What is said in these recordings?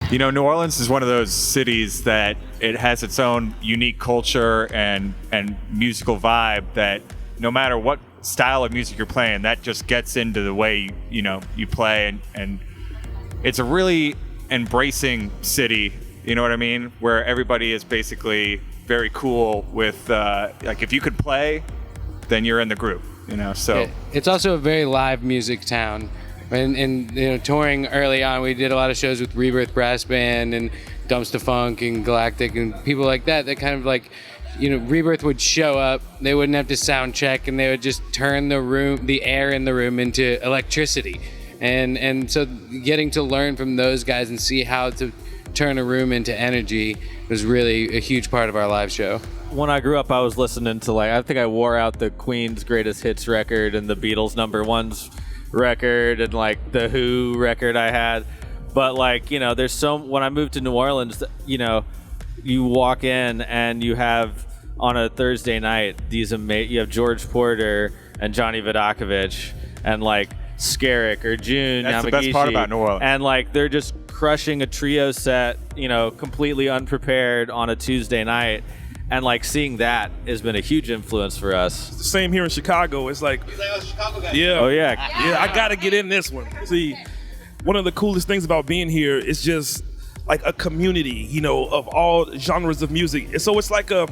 You know, New Orleans is one of those cities that it has its own unique culture and musical vibe that no matter what style of music you're playing, that just gets into the way, you know, you play. And it's a really embracing city, you know what I mean? Where everybody is basically very cool with, like, if you could play, then you're in the group, you know, so. It's also a very live music town. And you know, touring early on, we did a lot of shows with Rebirth Brass Band and Dumpster Funk and Galactic and people like that. That kind of like, you know, Rebirth would show up, they wouldn't have to sound check, and they would just turn the air in the room into electricity. And so getting to learn from those guys and see how to turn a room into energy was really a huge part of our live show. When I grew up, I was listening to, like, I think I wore out the Queen's Greatest Hits record and the Beatles' #1s record and like the Who record I had. But like, you know, when I moved to New Orleans, you know, you walk in and you have on a Thursday night you have George Porter and Johnny Vodakovich and like Skerrick or June That's Yamagishi, the best part about New Orleans. and like they're just crushing a trio set, you know, completely unprepared on a Tuesday night. And like seeing that has been a huge influence for us. Same here in Chicago. It's like, Chicago guy. Oh yeah. I gotta get in this one. See, one of the coolest things about being here is just like a community, you know, of all genres of music. So it's like a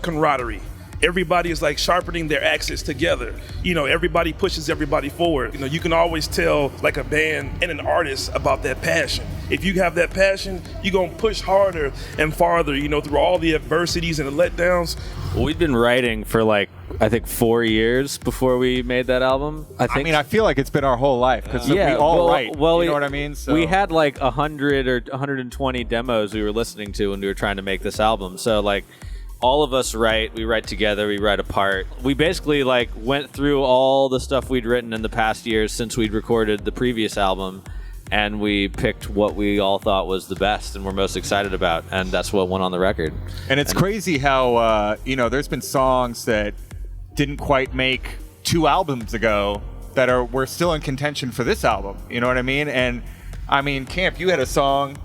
camaraderie. Everybody is like sharpening their axes together. You know, everybody pushes everybody forward. You know, you can always tell like a band and an artist about that passion. If you have that passion, you're gonna push harder and farther, you know, through all the adversities and the letdowns. Well, we'd been writing for like, I think 4 years before we made that album. I mean, I feel like it's been our whole life because we all write. Well, you know what I mean? So. We had like 100 or 120 demos we were listening to when we were trying to make this album. So like, all of us write. We write together. We write apart. We basically like went through all the stuff we'd written in the past years since we'd recorded the previous album, and we picked what we all thought was the best and we're most excited about, and that's what went on the record. And it's crazy how you know, there's been songs that didn't quite make 2 albums ago that were still in contention for this album. You know what I mean? And I mean, Camp, you had a song,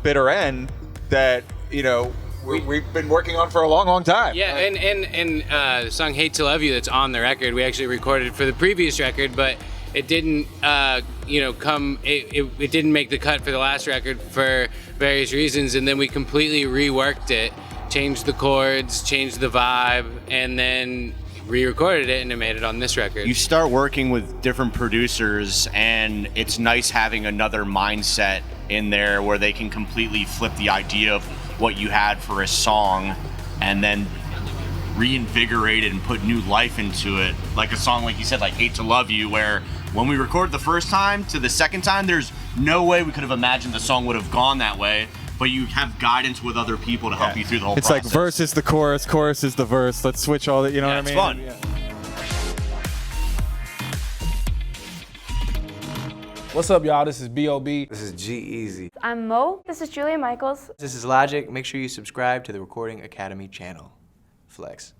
Bitter End, that, you know, we've been working on for a long, long time. Yeah, and the song "Hate to Love You" that's on the record, we actually recorded for the previous record, but it didn't, you know, it didn't make the cut for the last record for various reasons, and then we completely reworked it, changed the chords, changed the vibe, and then re-recorded it, and it made it on this record. You start working with different producers, and it's nice having another mindset in there where they can completely flip the idea of what you had for a song and then reinvigorate it and put new life into it. Like a song, like you said, like Hate to Love You, where when we recorded the first time to the second time, there's no way we could have imagined the song would have gone that way, but you have guidance with other people to help you through the whole it's process. It's like verse is the chorus is the verse. Let's switch all that, you know what I mean? It's fun. Yeah. What's up, y'all? This is B.O.B. This is G-Eazy. I'm Mo. This is Julia Michaels. This is Logic. Make sure you subscribe to the Recording Academy channel. Flex.